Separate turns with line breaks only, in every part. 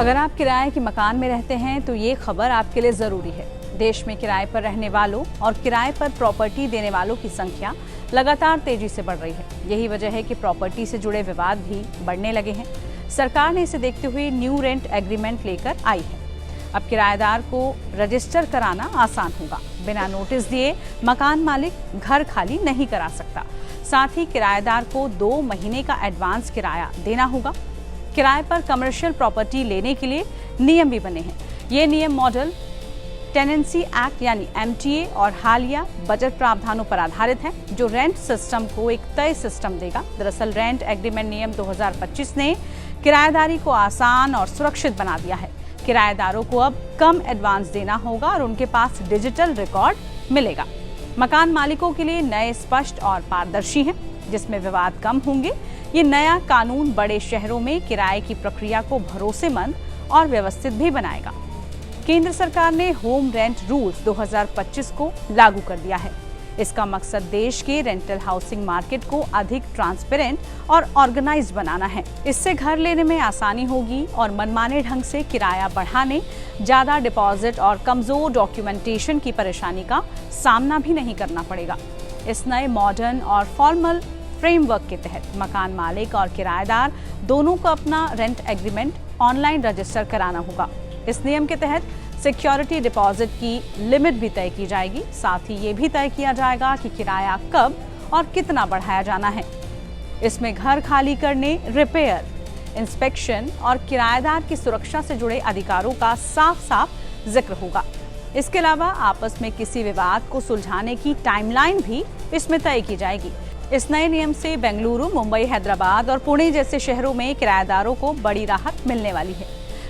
अगर आप किराए के मकान में रहते हैं तो ये खबर आपके लिए ज़रूरी है। देश में किराए पर रहने वालों और किराए पर प्रॉपर्टी देने वालों की संख्या लगातार तेजी से बढ़ रही है। यही वजह है कि प्रॉपर्टी से जुड़े विवाद भी बढ़ने लगे हैं। सरकार ने इसे देखते हुए न्यू रेंट एग्रीमेंट लेकर आई है। अब किराएदार को रजिस्टर कराना आसान होगा। बिना नोटिस दिए मकान मालिक घर खाली नहीं करा सकता। साथ ही किराएदार को 2 महीने का एडवांस किराया देना होगा। किराए पर कमर्शियल प्रॉपर्टी लेने के लिए नियम भी बने हैं। ये नियम मॉडल टेनेंसी एक्ट यानी MTA और हालिया बजट प्रावधानों पर आधारित है, जो रेंट सिस्टम को एक तय सिस्टम देगा। दरअसल रेंट एग्रीमेंट नियम 2025 ने किराएदारी को आसान और सुरक्षित बना दिया है। किराएदारों को अब कम एडवांस देना होगा और उनके पास डिजिटल रिकॉर्ड मिलेगा। मकान मालिकों के लिए नए स्पष्ट और पारदर्शी है, जिसमें विवाद कम होंगे। ये नया कानून बड़े शहरों में किराए की प्रक्रिया को भरोसेमंद और व्यवस्थित भी बनाएगा। केंद्र सरकार ने होम रेंट रूल्स 2025 को लागू कर दिया है। इसका मकसद देश के रेंटल हाउसिंग मार्केट को अधिक ट्रांसपेरेंट और ऑर्गेनाइज्ड बनाना है। इससे घर लेने में आसानी होगी और मनमाने ढंग से किराया बढ़ाने, ज्यादा डिपॉजिट और कमजोर डॉक्यूमेंटेशन की परेशानी का सामना भी नहीं करना पड़ेगा। इस नए मॉडर्न और फॉर्मल फ्रेमवर्क के तहत मकान मालिक और किराएदार दोनों को अपना रेंट एग्रीमेंट ऑनलाइन रजिस्टर कराना होगा। इस नियम के तहत सिक्योरिटी डिपॉजिट की लिमिट भी तय की जाएगी। साथ ही ये भी तय किया जाएगा कि किराया कब और कितना बढ़ाया जाना है। इसमें घर खाली करने, रिपेयर, इंस्पेक्शन और किराएदार की सुरक्षा से जुड़े अधिकारों का साफ साफ जिक्र होगा। इसके अलावा आपस में किसी विवाद को सुलझाने की टाइमलाइन भी इसमें तय की जाएगी। इस नए नियम से बेंगलुरु, मुंबई, हैदराबाद और पुणे जैसे शहरों में किराएदारों को बड़ी राहत मिलने वाली है,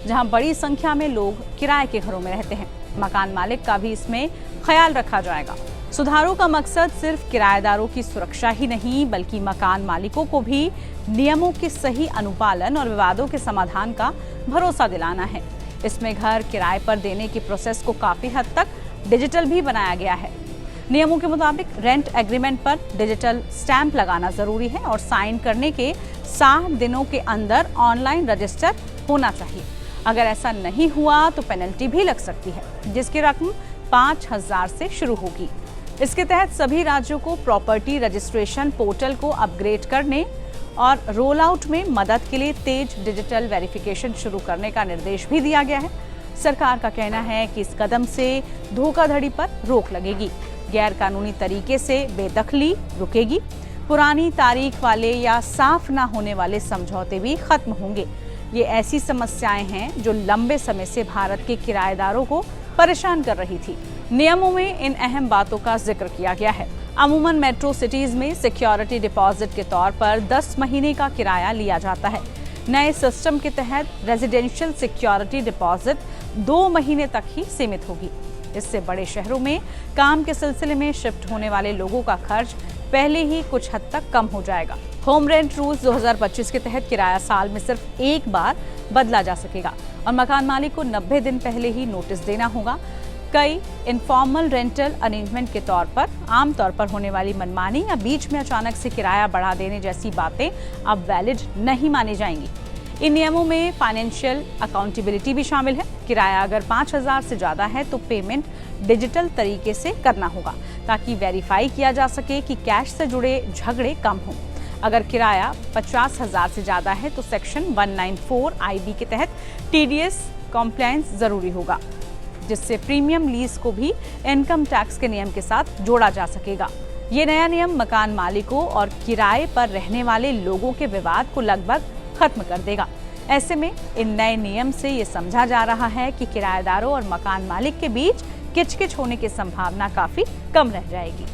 जहां बड़ी संख्या में लोग किराए के घरों में रहते हैं। मकान मालिक का भी इसमें ख्याल रखा जाएगा। सुधारों का मकसद सिर्फ किराएदारों की सुरक्षा ही नहीं, बल्कि मकान मालिकों को भी नियमों के सही अनुपालन और विवादों के समाधान का भरोसा दिलाना है। इसमें घर किराए पर देने की प्रोसेस को काफी हद तक डिजिटल भी बनाया गया है। नियमों के मुताबिक रेंट एग्रीमेंट पर डिजिटल स्टैंप लगाना जरूरी है और साइन करने के 60 दिनों के अंदर ऑनलाइन रजिस्टर होना चाहिए। अगर ऐसा नहीं हुआ तो पेनल्टी भी लग सकती है, जिसकी रकम 5,000 से शुरू होगी। इसके तहत सभी राज्यों को प्रॉपर्टी रजिस्ट्रेशन पोर्टल को अपग्रेड करने और रोल आउट में मदद के लिए तेज डिजिटल वेरिफिकेशन शुरू करने का निर्देश भी दिया गया है। सरकार का कहना है कि इस कदम से धोखाधड़ी पर रोक लगेगी, गैर कानूनी तरीके से बेदखली रुकेगी, पुरानी तारीख वाले या साफ ना होने वाले समझौते भी खत्म होंगे। ये ऐसी समस्याएं हैं जो लंबे समय से भारत के किराएदारों को परेशान कर रही थी। नियमों में इन अहम बातों का जिक्र किया गया है। अमूमन मेट्रो सिटीज में सिक्योरिटी डिपॉजिट के तौर पर 10 महीने का किराया लिया जाता है। नए सिस्टम के तहत रेजिडेंशियल सिक्योरिटी डिपॉजिट 2 महीने तक ही सीमित होगी। इससे बड़े शहरों में काम के सिलसिले में शिफ्ट होने वाले लोगों का खर्च पहले ही कुछ हद तक कम हो जाएगा। होम रेंट रूल्स 2025 के तहत किराया साल में सिर्फ एक बार बदला जा सकेगा और मकान मालिक को 90 दिन पहले ही नोटिस देना होगा। कई इनफॉर्मल रेंटल अरेंजमेंट के तौर पर आमतौर पर होने वाली मनमानी या बीच में अचानक से किराया बढ़ा देने जैसी बातें अब वैलिड नहीं मानी जाएंगी। इन नियमों में फाइनेंशियल अकाउंटेबिलिटी भी शामिल है। किराया अगर 5,000 से ज्यादा है तो पेमेंट डिजिटल तरीके से करना होगा, ताकि वेरीफाई किया जा सके कि कैश से जुड़े झगड़े कम हों। अगर किराया 50,000 से ज्यादा है तो सेक्शन 194 IB के तहत TDS कॉम्प्लायंस जरूरी होगा, जिससे प्रीमियम लीज को भी इनकम टैक्स के नियम के साथ जोड़ा जा सकेगा। ये नया नियम मकान मालिकों और किराए पर रहने वाले लोगों के विवाद को लगभग खत्म कर देगा। ऐसे में इन नए नियम से ये समझा जा रहा है कि किराएदारों और मकान मालिक के बीच किचकिच होने की संभावना काफी कम रह जाएगी।